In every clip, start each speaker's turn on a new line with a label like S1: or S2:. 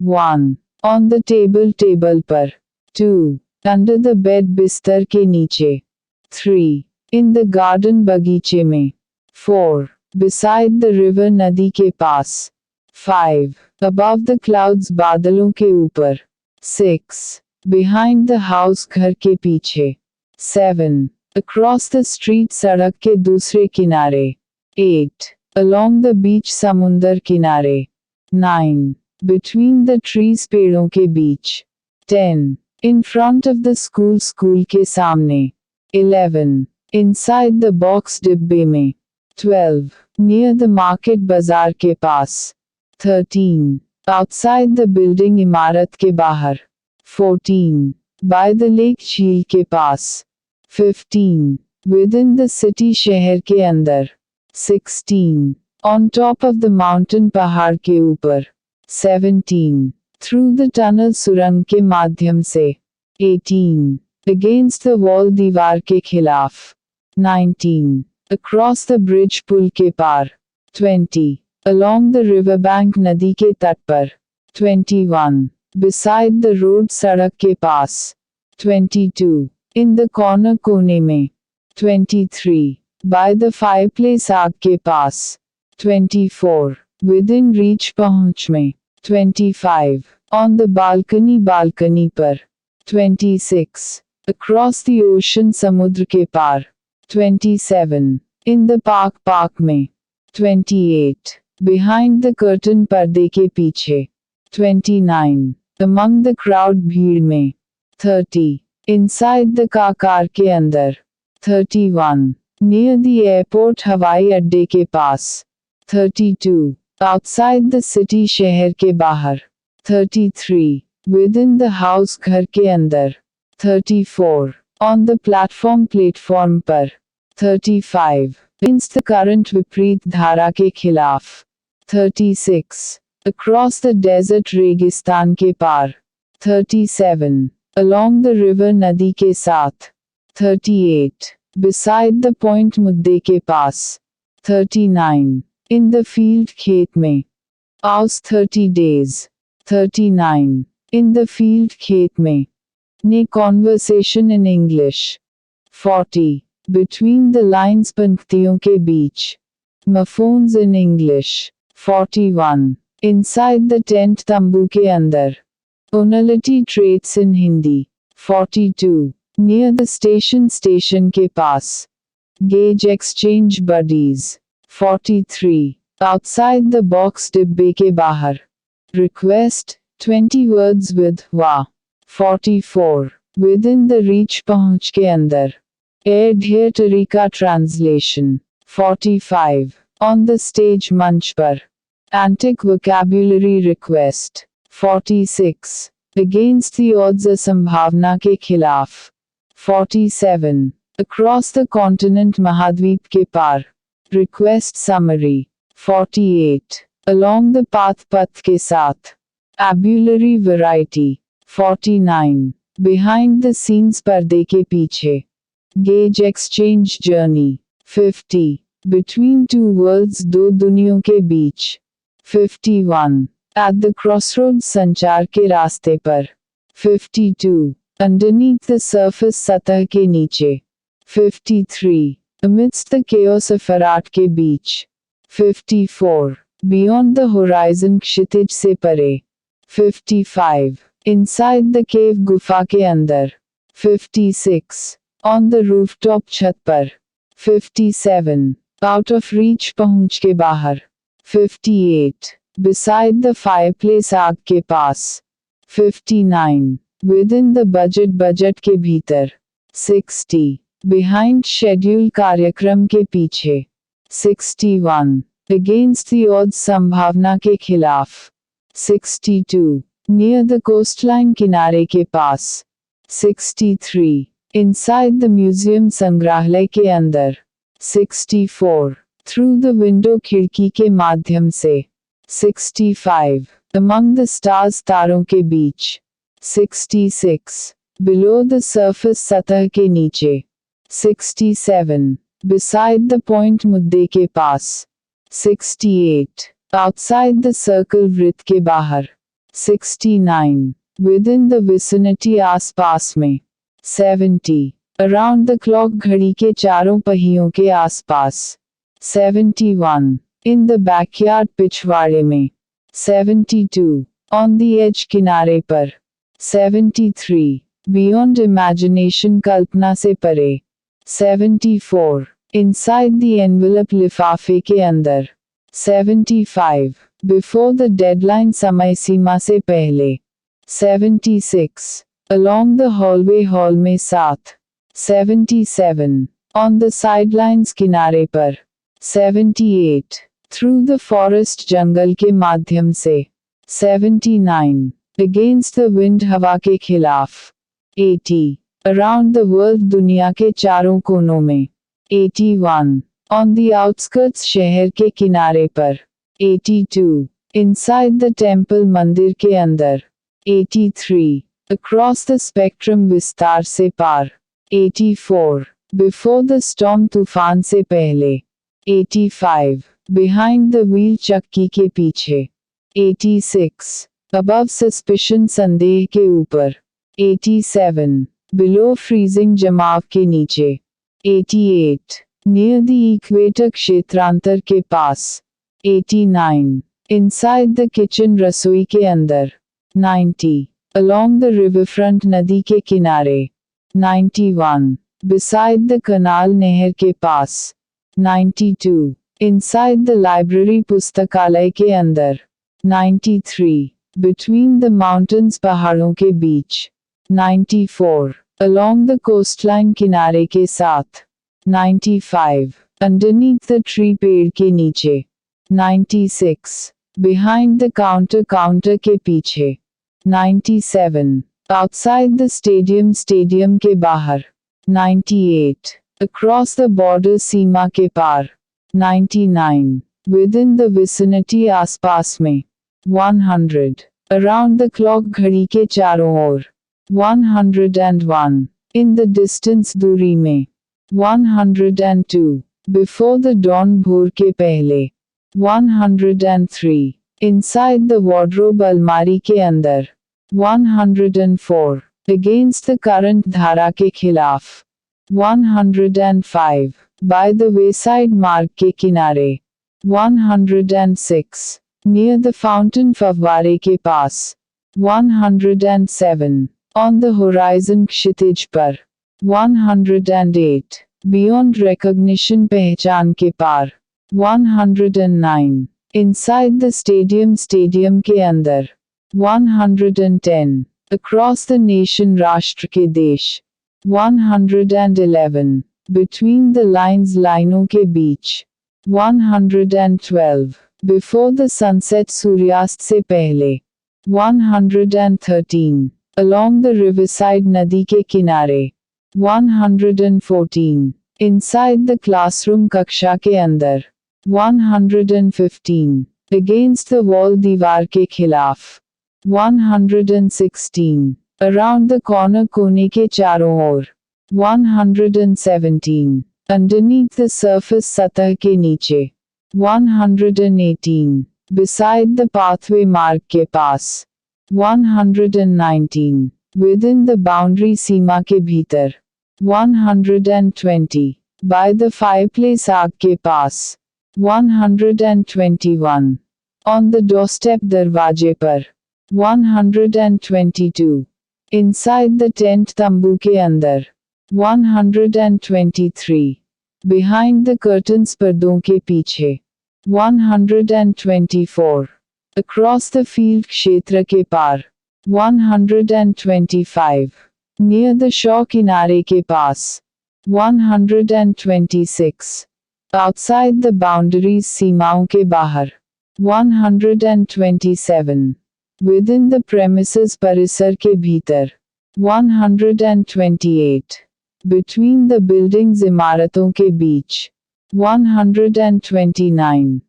S1: 1. On the table table पर. 2. Under the bed बिस्तर के नीचे. 3. In the garden बगीचे में. 4. Beside the river नदी के पास. 5. Above the clouds बादलों के ऊपर. 6. Behind the house घर के पीछे. 7. Across the street सड़क के दूसरे किनारे. 8. Along the beach समुंदर किनारे. 9. Between the trees पेड़ों के बीच. 10. In front of the school school के सामने. 11. Inside the box डिब्बे में. 12. Near the market बाजार के पास. 13. Outside the building इमारत के बाहर. 14. By the lake झील के पास. 15. Within the city शहर के अंदर. 16. On top of the mountain पहाड़ के ऊपर. 17. Through the tunnel सुरंग के माध्यम से. 18. Against the wall दीवार के खिलाफ. 19. Across the bridge पुल के पार. 20. Along the riverbank नदी के तट पर. 21. Beside the road सड़क के पास. 22. In the corner कोने में. 23. By the fireplace आग के पास. 24. Within reach पहुंच में. 25. On the balcony बालकनी पर. 26. Across the ocean समुद्र के पार. 27. In the park पार्क में. 28. Behind the curtain पर्दे के पीछे. 29. Among the crowd भीड़ में. 30. Inside the car कार के अंदर. 31. Near the airport हवाई अड्डे के पास. 32. Outside the city शहर के बाहर. 33. Within the house घर के अंदर. 34. On the platform प्लेटफॉर्म पर. 35. Against the current विपरीत धारा के खिलाफ. 36. Across the desert रेगिस्तान के पार. 37. Along the river नदी के साथ. 38. Beside the point मुद्दे के पास. 39. In the field खेत में. Aus 30 days. 39. In the field खेत में. ने conversation in English. 40. Between the lines पंक्तियों के बीच. Mophones in English. 41. Inside the tent तंबू के अंदर. Tonality traits in Hindi. 42. Near the station station के पास. Gauge exchange buddies. 43. Outside the box डिब्बे के बाहर. Request 20 words with वाह. 44. Within the reach पहुंच के अंदर. Air ढेर तरीका translation. 45. On the stage मंच पर. Antic vocabulary request. 46. Against the odds असंभावना के खिलाफ. 47. Across the continent महाद्वीप के पार. Request summary. 48. Along the path पथ के साथ. Abulary variety. 49. Behind the scenes पर्दे के पीछे. Gauge exchange journey. 50. Between two worlds दो दुनियों के बीच. 51. At the crossroads संचार के रास्ते पर. 52. Underneath the surface सतह के नीचे. 53. Amidst the chaos अफराट के बीच. 54. Beyond the horizon क्षितिज से परे. 55. Inside the cave गुफा के अंदर. 56. On the rooftop छत पर. 57. Out of reach पहुंच के बाहर. 58. Beside the fireplace आग के पास. 59. Within the budget बजट के भीतर. 60. Behind schedule कार्यक्रम के पीछे. 61. Against the odds संभावना के खिलाफ. 62. Near the coastline किनारे के पास. 63. Inside the museum संग्रहालय के अंदर. 64. Through the window खिड़की के माध्यम से. 65. Among the stars तारों के बीच. 66. Below the surface सतह के नीचे. 67. Beside the point मुद्दे के पास. 68. Outside the circle वृत्त के बाहर. 69. Within the vicinity आसपास में. 70. Around the clock घड़ी के चारों पहियों के आसपास. 71. In the backyard पिछवाड़े में. 72. On the edge किनारे पर. 73. Beyond imagination कल्पना से परे. 74. Inside the envelope लिफाफे के अंदर. 75. Before the deadline समय सीमा से पहले. 76. Along the hallway हॉल में साथ. 77. On the sidelines किनारे पर. 78. Through the forest जंगल के माध्यम से. 79. Against the wind हवा के खिलाफ. 80. Around the world दुनिया के चारों कोनों में. 81. On the outskirts शहर के किनारे पर. 82. Inside the temple मंदिर के अंदर. 83. Across the spectrum विस्तार से पार. 84. Before the storm तूफान से पहले. 85. Behind the wheel चक्की के पीछे. 86. Above suspicion संदेह के ऊपर. 87. Below freezing जमाव के नीचे. 88. Near the equator क्षेत्रांतर के पास. 89. Inside the kitchen रसोई के अंदर. 90. Along the riverfront नदी के किनारे. 91. Beside the canal नहर के पास. 92. Inside the library पुस्तकालय के अंदर. 93. Between the mountains पहाड़ों के बीच. 94. Along the coastline किनारे के साथ. 95. Underneath the tree पेड़ के नीचे. 96. Behind the counter काउंटर के पीछे. 97. Outside the stadium के बाहर. 98. Across the border सीमा के पार. 99. Within the vicinity आसपास में. 100. Around the clock घड़ी के चारों ओर. 101. In the distance दूरी में. 102. Before the dawn भोर के पहले. 103. Inside the wardrobe अलमारी के अंदर. 104. Against the current धारा के खिलाफ. 105. By the wayside मार्ग के किनारे. 106. Near the fountain फव्वारे के पास. 107. On the horizon क्षितिज पर. 108. Beyond recognition पहचान के पार. 109. Inside the stadium के अंदर. 110. Across the nation राष्ट्र के देश. 111. Between the lines लाइनों के बीच. 112. Before the sunset सूर्यास्त से पहले. 113. Along the riverside नदी के किनारे. 114. Inside the classroom कक्षा के अंदर. 115. Against the wall दीवार के खिलाफ. 116. Around the corner कोने के चारों ओर. 117. Underneath the surface सतह के नीचे. 118. Beside the pathway मार्ग के पास. 119. Within the boundary सीमा के भीतर. 120. By the fireplace आग के पास. 121. On the doorstep दरवाजे पर. 122. Inside the tent तंबू के अंदर. 123. Behind the curtains पर्दों के पीछे. 124. Across the field क्षेत्र के पार. 125. Near the shore किनारे के पास. 126. Outside the boundaries सीमाओं के बाहर. 127. Within the premises परिसर के भीतर. 128. Between the buildings इमारतों के बीच. 129.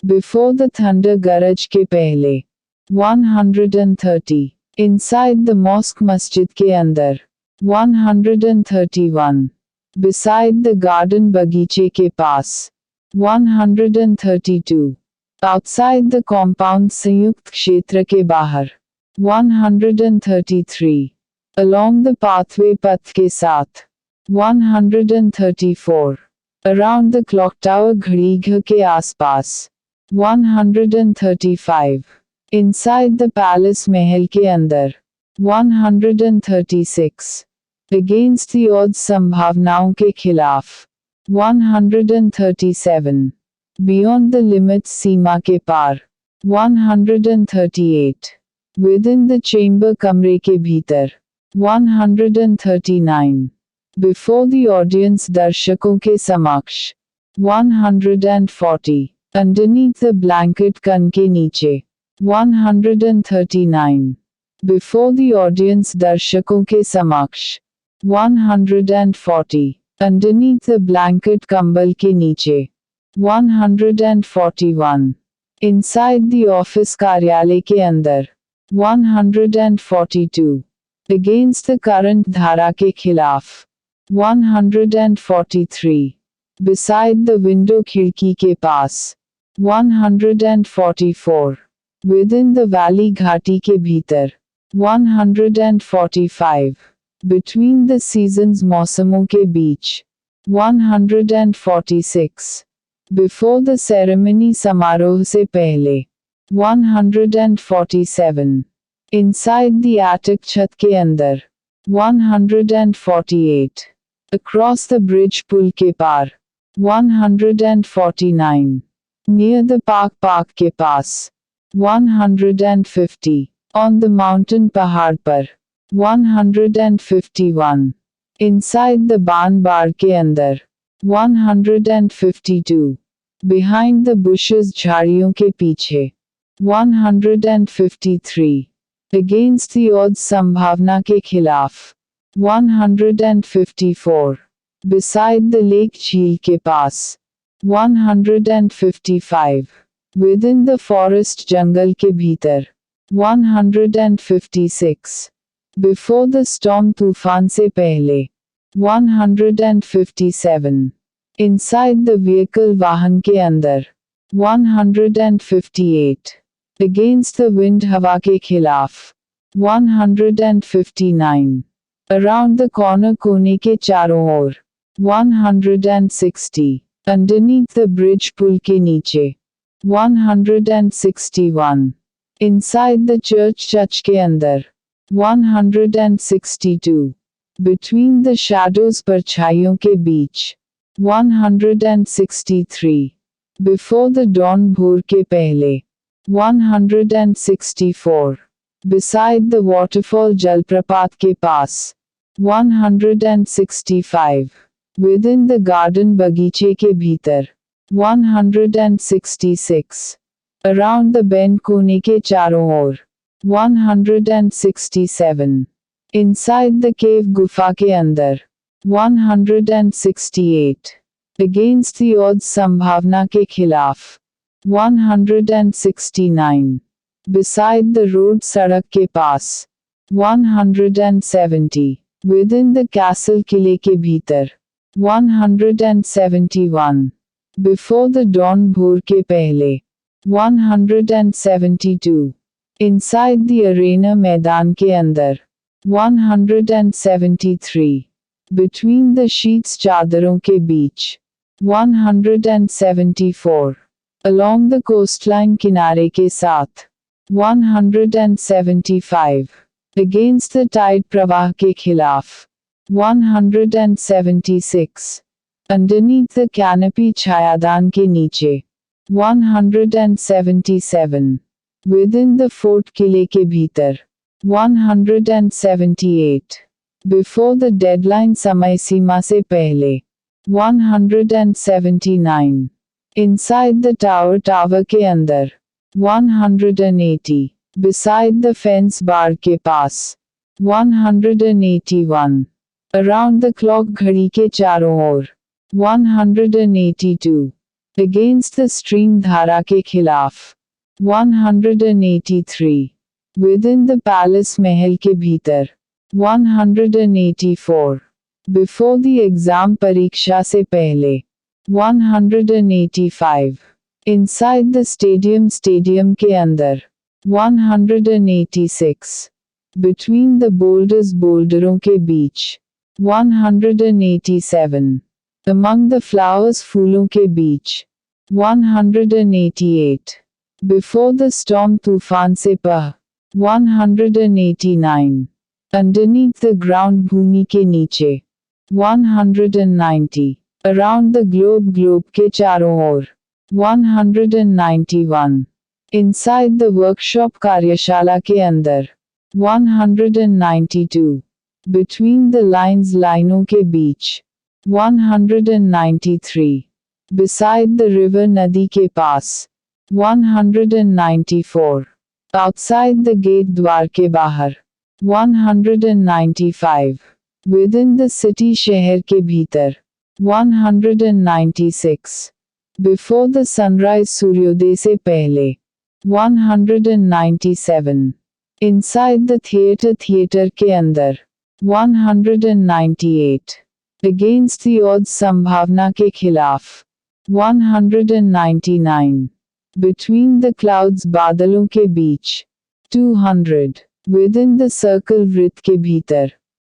S1: Before the thunder गरज के पहले. 130. Inside the mosque मस्जिद के अंदर. 131. Beside the garden बगीचे के पास. 132. Outside the compound संयुक्त क्षेत्र के बाहर. 133. Along the pathway पथ के साथ. 134. Around the clock tower घड़ी घ के आसपास. 135. Inside the palace महल के अंदर. 136. Against the odds संभावनाओं के खिलाफ. 137. Beyond the limits सीमा के पार. 138. Within the chamber कमरे के भीतर. 139. Before the audience दर्शकों के समक्ष. 140. Underneath the blanket कन के नीचे. 139. Before the audience दर्शकों के समक्ष. 140. Underneath the blanket कंबल के नीचे. 141. Inside the office कार्यालय के अंदर. 142. Against the current धारा के खिलाफ. 143. Beside the window खिड़की के पास. 144. Within the valley घाटी के भीतर. 145. Between the seasons मौसमों के बीच. 146. Before the ceremony समारोह से पहले. 147. Inside the attic छत के अंदर. 148. Across the bridge पुल के पार. 149. Near the park के पास. 150. On the mountain पहाड़ पर. 151. Inside the barn बाड़ के अंदर. 152. Behind the bushes झाड़ियों के पीछे. 153. Against the odds संभावना के खिलाफ. 154. Beside the lake झील के पास. 155. Within the forest जंगल के भीतर. 156. Before the storm तूफान से पहले. 157. Inside the vehicle वाहन के अंदर. 158. Against the wind हवा के खिलाफ. 159. Around the corner कोने के चारों ओर. 160. Underneath the bridge पुल के नीचे. 161. Inside the church के अंदर. 162. Between the shadows परछाइयों के बीच. 163. Before the dawn भोर के पहले. 164. Beside the waterfall जलप्रपात के पास. 165. Within the garden बगीचे के भीतर. 166. Around the bend कोने के चारों ओर. 167. Inside the cave गुफा के अंदर. 168. Against the odds संभावना के खिलाफ. 169. Beside the road सड़क के पास. 170. Within the castle किले के भीतर. 171. Before the dawn भोर के पहले. 172. Inside the arena मैदान के अंदर. 173. Between the sheets चादरों के बीच. 174. Along the coastline किनारे के साथ. 175. Against the tide प्रवाह के खिलाफ. 176. Underneath the canopy छायादान के नीचे. 177. Within the fort किले के भीतर. 178. Before the deadline समय सीमा से पहले. 179. Inside the tower के अंदर. 180. Beside the fence बाड़ के पास. 181. Around the clock घड़ी के चारों ओर. 182. Against the stream धारा के खिलाफ. 183. Within the palace महल के भीतर. 184. Before the exam परीक्षा से पहले. 185. Inside the stadium के अंदर. 186. Between the boulders बोल्डरों के बीच. 187. Among the flowers फूलों के बीच. 188. Before the storm तूफान से पह. 189. Underneath the ground भूमि के नीचे. 190. Around the globe globe के चारों ओर. 191. Inside the workshop कार्यशाला के अंदर. 192. Between the lines लाइनों के बीच. 193. Beside the river नदी के पास. 194. Outside the gate द्वार के बाहर. 195. Within the city शहर के भीतर. 196. Before the sunrise सूर्योदय से पहले. 197. Inside the theater थिएटर के अंदर. 198. Against the odds संभावना के खिलाफ. 199. Between the clouds बादलों के बीच. 200. Within the circle वृत्त के भीतर.